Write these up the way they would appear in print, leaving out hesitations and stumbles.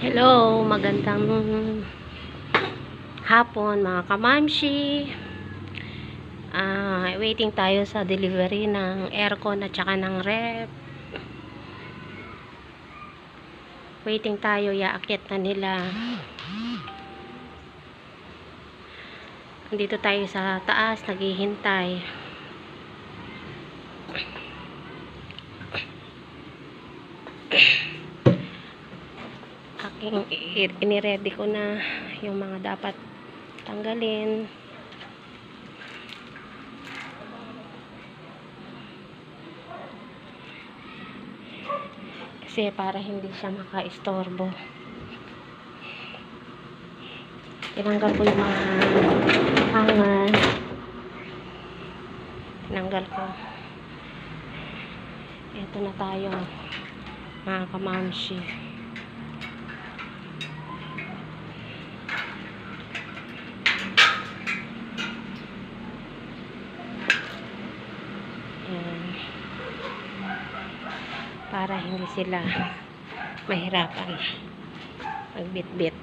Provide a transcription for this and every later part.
Hello, magandang hapon mga kamamshi. Waiting tayo sa delivery ng aircon at saka ng ref. Waiting tayo, iaakit na nila. Dito tayo sa taas, naghihintay. Iniready ko na yung mga dapat tanggalin. Kasi para hindi siya maka-istorbo. Tinanggal ko yung mga hanger. Tinanggal ko. Ito na tayo, mga kamamshi. Para hindi sila mahirapan magbitbit.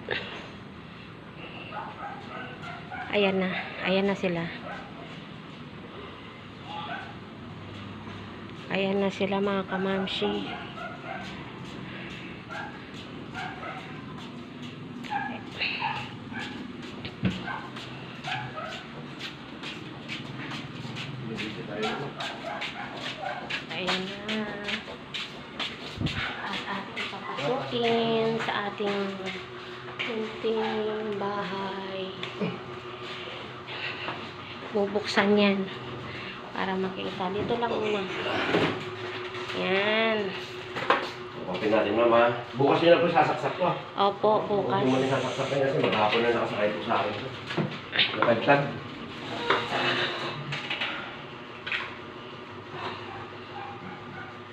Ayan na sila. Ayan na sila mga kamamshi. Ayan na. At ating papasukin sa ating kunting bahay. Bubuksan yan para makita. Dito lang muna. Yan. Okay natin, mama. Bukas nyo na po sasaksak ko. Opo, bukas. Hindi mo na sasaksak na kasi maghapon na nakasakay po sa akin. Nakagtag.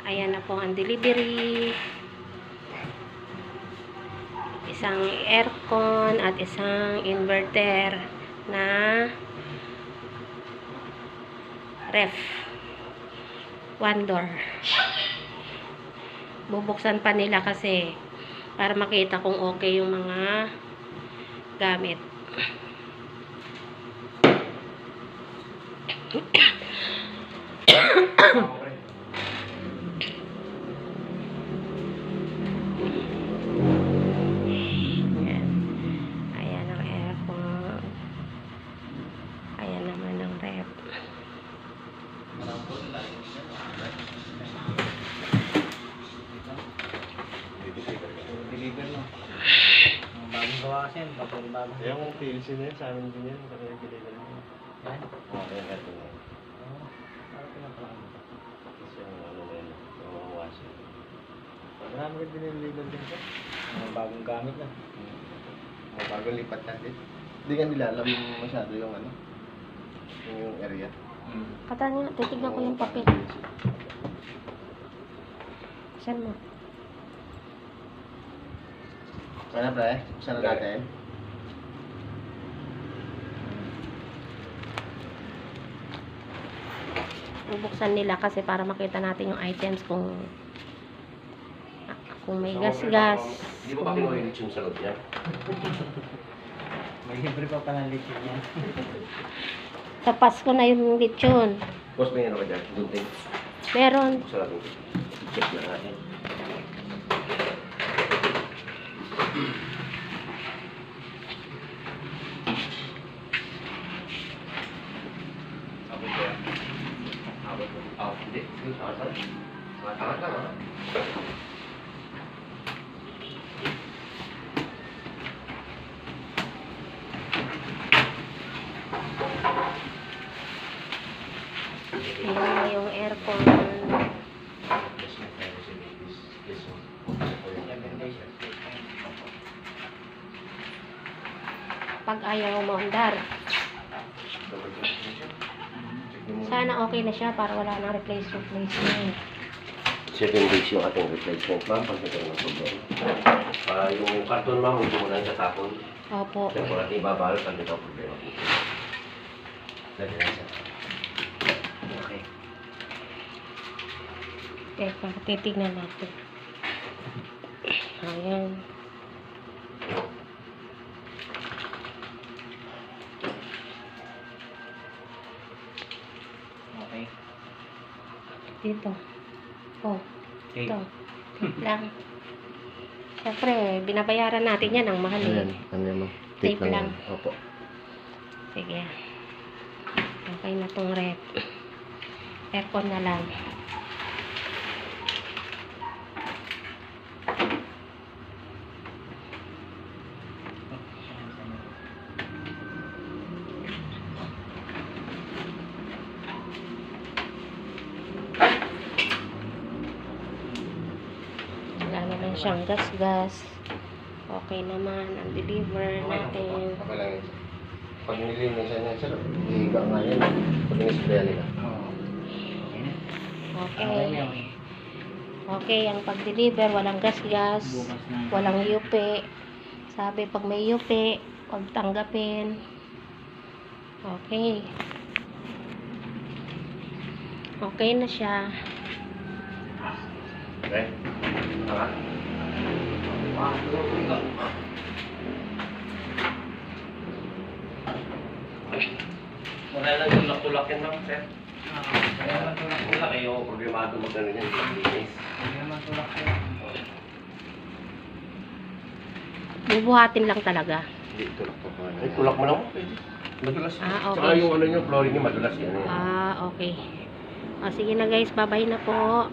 Ayan na po ang delivery. Isang aircon at isang inverter na ref. One door. Bubuksan pa nila kasi para makita kung okay yung mga gamit. Ayan ang aircon. Ayan naman ang ref. Deliver mo. Ang bagong gawa kasi yan, bagong bago. Yung PLC na yun, sa amin din yan. Kasi yung deliver mo. Yan? Okay, ito na. Oo. Parang pinapalaan mo. Kasi yung ano na yun, yung mga washer. Marami ka diniliver din siya. Mga bagong gamit na. Mga bagong lipat natin. Hindi nga nila alam masyado yung ano, yung area. Katanya, titignan ko yung papel. Saan mo? Sana pre, sana natin. Bubuksan nila kasi para makita natin yung items kung may gas-gas. Hindi mo pa kinuha yung sa loob niya? May libre pa pala lechon yan. Sa Pasko na yung lechon. Boss, may ano ka dyan? Gunting. Meron. Buksan natin. Check na natin. Abot ko yan. Abot ko. Ah, hindi. Tangan lang ah. Ayan na yung aircon. Pag ayaw mo andar. Sana okay na siya para wala nang replacement. 7 days yung ating replacement, ma'am, pag nagkaroon ng problema. Yung karton, ma'am, huwag mo lang sa tapon. Opo. Kaya kung natin ibabalot, pag nagkaroon problema po. Lagi lang siya. Okay. Teka, titignan natin. Ayan. Dito. Oh, Okay. ito. Tape lang. Siyempre, binabayaran natin yan ang mahal Ayan, eh. ano naman. Tape lang. yan. Opo. Sige. Okay na tong rep. Aircon na lang. Wala naman siyang gas-gas. Okay naman ang deliver natin. Okay lang yun. Pag nilinisan niya, sir, higa nga yan. Pag nisprayan nila. Oo. Okay na. Okay. Okay. Okay, ang pag-deliver, walang gas-gas, Bukas na. walang yupi. Sabi, pag may yupi, huwag tanggapin. Okay. Okay na siya. Okay? Ha? Wala lang yung tulak-tulakin lang, sir. Kaya matulak. Wala kayo problemado magkano yan. Linis. Kaya matulak. Bubuhatin lang talaga. Hindi, tulak pa. Ay, tulak mo lang. Madulas. Ah, okay. Tsaka yung ano nyo, flooring nyo, madulas yan. Ah, okay. O, sige na guys, bye-bye na po.